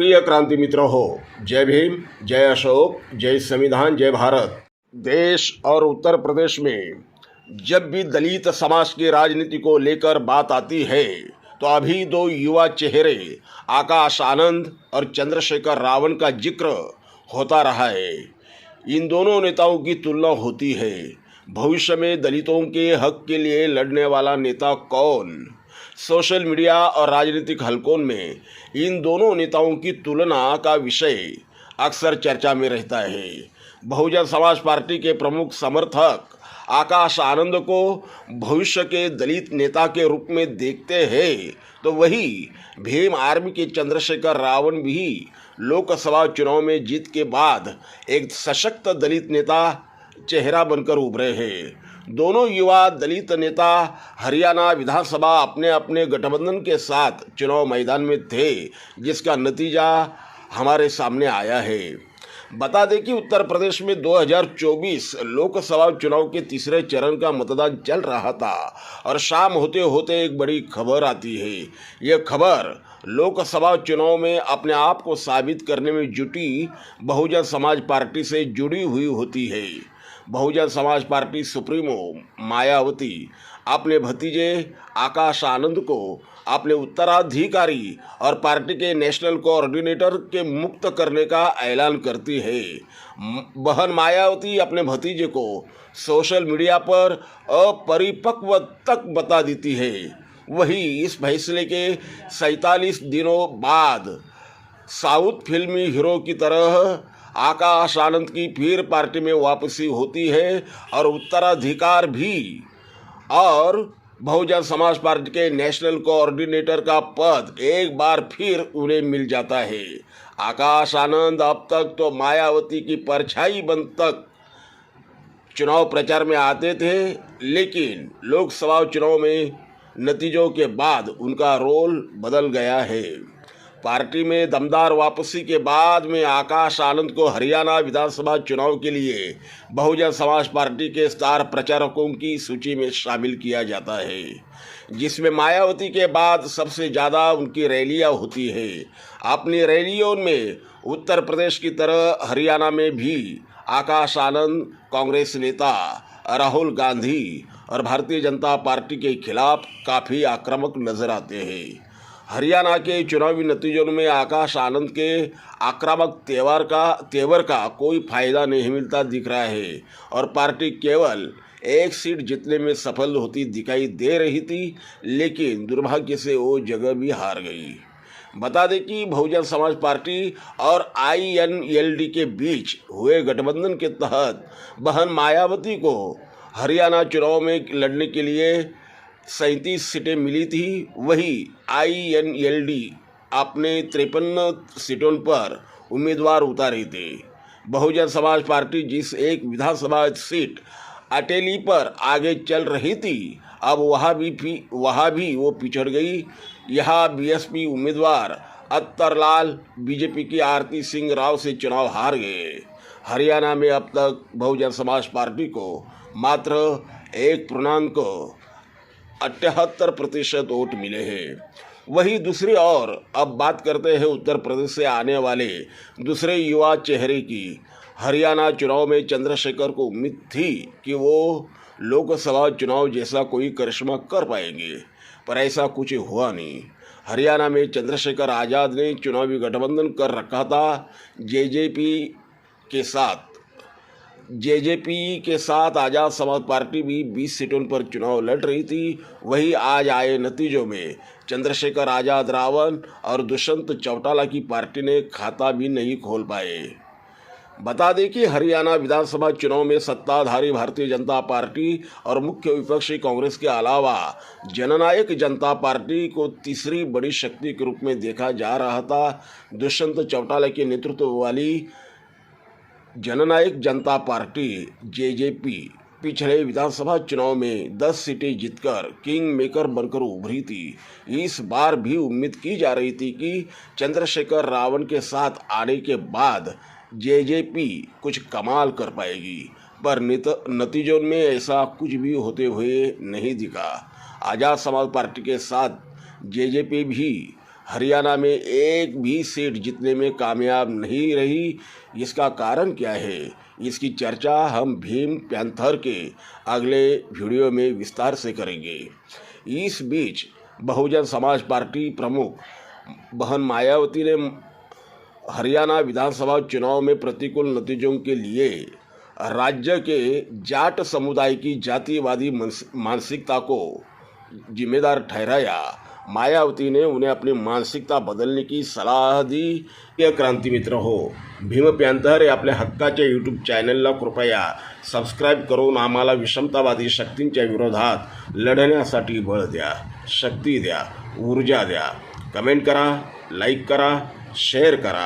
प्रिय क्रांति मित्रों हो, जय भीम, जय अशोक, जय संविधान, जय भारत। देश और उत्तर प्रदेश में जब भी दलित समाज की राजनीति को लेकर बात आती है तो अभी दो युवा चेहरे आकाश आनंद और चंद्रशेखर रावण का जिक्र होता रहा है। इन दोनों नेताओं की तुलना होती है। भविष्य में दलितों के हक के लिए लड़ने वाला नेता कौन? सोशल मीडिया और राजनीतिक हलकों में इन दोनों नेताओं की तुलना का विषय अक्सर चर्चा में रहता है। बहुजन समाज पार्टी के प्रमुख समर्थक आकाश आनंद को भविष्य के दलित नेता के रूप में देखते हैं, तो वही भीम आर्मी के चंद्रशेखर रावण भी लोकसभा चुनाव में जीत के बाद एक सशक्त दलित नेता चेहरा बनकर उभरे हैं। दोनों युवा दलित नेता हरियाणा विधानसभा अपने अपने गठबंधन के साथ चुनाव मैदान में थे, जिसका नतीजा हमारे सामने आया है। बता दें कि उत्तर प्रदेश में 2024 लोकसभा चुनाव के तीसरे चरण का मतदान चल रहा था और शाम होते होते एक बड़ी खबर आती है। यह खबर लोकसभा चुनाव में अपने आप को साबित करने में जुटी बहुजन समाज पार्टी से जुड़ी हुई होती है। बहुजन समाज पार्टी सुप्रीमो मायावती अपने भतीजे आकाश आनंद को अपने उत्तराधिकारी और पार्टी के नेशनल कोऑर्डिनेटर के मुक्त करने का ऐलान करती है। बहन मायावती अपने भतीजे को सोशल मीडिया पर अपरिपक्व तक बता देती है। वही इस फैसले के 47 दिनों बाद साउथ फिल्मी हीरो की तरह आकाश आनंद की फिर पार्टी में वापसी होती है और उत्तराधिकार भी और बहुजन समाज पार्टी के नेशनल कोऑर्डिनेटर का पद एक बार फिर उन्हें मिल जाता है। आकाश आनंद अब तक तो मायावती की परछाई बन तक चुनाव प्रचार में आते थे, लेकिन लोकसभा चुनाव में नतीजों के बाद उनका रोल बदल गया है। पार्टी में दमदार वापसी के बाद में आकाश आनंद को हरियाणा विधानसभा चुनाव के लिए बहुजन समाज पार्टी के स्टार प्रचारकों की सूची में शामिल किया जाता है, जिसमें मायावती के बाद सबसे ज़्यादा उनकी रैलियां होती है। अपनी रैलियों में उत्तर प्रदेश की तरह हरियाणा में भी आकाश आनंद कांग्रेस नेता राहुल गांधी और भारतीय जनता पार्टी के खिलाफ काफ़ी आक्रामक नजर आते हैं। हरियाणा के चुनावी नतीजों में आकाश आनंद के आक्रामक तेवर का कोई फायदा नहीं मिलता दिख रहा है और पार्टी केवल एक सीट जीतने में सफल होती दिखाई दे रही थी, लेकिन दुर्भाग्य से वो जगह भी हार गई। बता दें कि बहुजन समाज पार्टी और INLD के बीच हुए गठबंधन के तहत बहन मायावती को हरियाणा चुनाव में लड़ने के लिए 37 सीटें मिली थी। वही INLD अपने 53 सीटों पर उम्मीदवार उतारे थे। बहुजन समाज पार्टी जिस एक विधानसभा सीट अटेली पर आगे चल रही थी, अब वहाँ भी वो पिछड़ गई। यहाँ BSP उम्मीदवार अत्तरलाल बीजेपी की आरती सिंह राव से चुनाव हार गए। हरियाणा में अब तक बहुजन समाज पार्टी को मात्र 1.78% वोट मिले हैं। वहीं दूसरी ओर अब बात करते हैं उत्तर प्रदेश से आने वाले दूसरे युवा चेहरे की। हरियाणा चुनाव में चंद्रशेखर को उम्मीद थी कि वो लोकसभा चुनाव जैसा कोई करिश्मा कर पाएंगे, पर ऐसा कुछ हुआ नहीं। हरियाणा में चंद्रशेखर आज़ाद ने चुनावी गठबंधन कर रखा था। जेजेपी के साथ आज़ाद समाज पार्टी भी 20 सीटों पर चुनाव लड़ रही थी। वहीं आज आए नतीजों में चंद्रशेखर आज़ाद रावण और दुष्यंत चौटाला की पार्टी ने खाता भी नहीं खोल पाए। बता दें कि हरियाणा विधानसभा चुनाव में सत्ताधारी भारतीय जनता पार्टी और मुख्य विपक्षी कांग्रेस के अलावा जननायक जनता पार्टी को तीसरी बड़ी शक्ति के रूप में देखा जा रहा था। दुष्यंत चौटाला के नेतृत्व वाली जननायक जनता पार्टी JJP पिछले विधानसभा चुनाव में 10 सीटें जीतकर किंग मेकर बनकर उभरी थी। इस बार भी उम्मीद की जा रही थी कि चंद्रशेखर रावण के साथ आने के बाद JJP कुछ कमाल कर पाएगी, पर नतीजों में ऐसा कुछ भी होते हुए नहीं दिखा। आज़ाद समाज पार्टी के साथ JJP भी हरियाणा में एक भी सीट जीतने में कामयाब नहीं रही। इसका कारण क्या है, इसकी चर्चा हम भीम पैंथर के अगले वीडियो में विस्तार से करेंगे। इस बीच बहुजन समाज पार्टी प्रमुख बहन मायावती ने हरियाणा विधानसभा चुनाव में प्रतिकूल नतीजों के लिए राज्य के जाट समुदाय की जातिवादी मानसिकता को जिम्मेदार ठहराया। मायावती ने उन्हें अपनी मानसिकता बदलने की सलाह दी। या क्रांती मित्र हो, भीम पैंथर हे आपल्या हक्काच्या यूट्यूब चॅनलला कृपया सबस्क्राईब करून आम्हाला विषमतावादी शक्तींच्या विरोधात लढण्यासाठी बळ द्या, शक्ती द्या, ऊर्जा द्या। कमेंट करा, लाईक करा, शेअर करा।